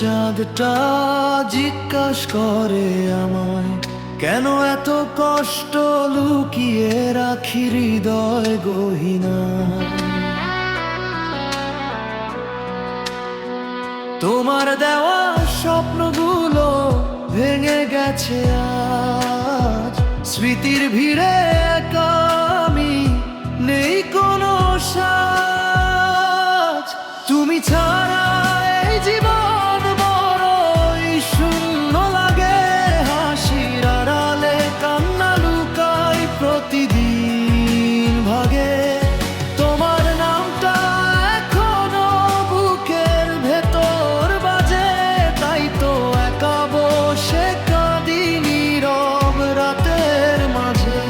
চাঁদটা জিজ্ঞাস করে আমায়, কেন এত কষ্ট লুকিয়ে রাখি হৃদয় গহীনা। তোমার দেওয়া স্বপ্নগুলো ভেঙে গেছে আজ, স্মৃতির ভিড়ে একা আমি, নেই কোনো সাজ। তুমি ছাড়া এই জীবন বড়ই শূন্য লাগে, হাসির আড়ালে কান্না লুকাই প্রতিদিন ভাগে। তোমার নামটা এখনো বুকের ভেতর বাজে, তাই তো একা বসে কাঁদি নীরব রাতের মাঝে।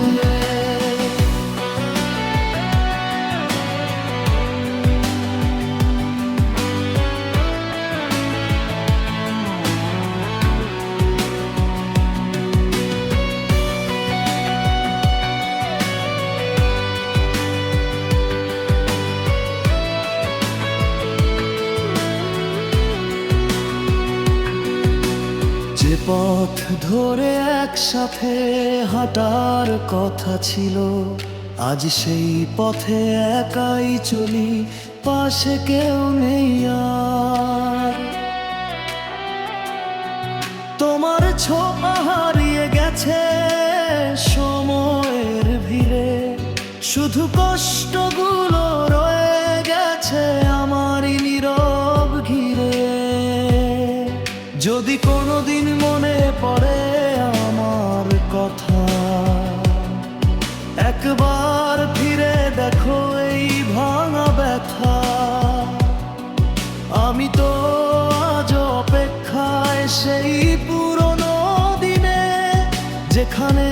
যে পথ ধরে একসাথে হাঁটার কথা ছিল, আজ সেই পথে একাই চলি, পাশে কেউ নেই আর। তোমার ছোঁয়া হারিয়ে গেছে সময়ের ভিড়ে, শুধু কষ্টগুলো রয়ে গেছে আমারই নীরব ঘিরে। যদি কোনোদিন মনে পড়ে আমার কথা, একবার ফিরে দেখো এই ভাঙা ব্যথা। আমি তো আজ অপেক্ষায় সেই পুরনো দিনে, যেখানে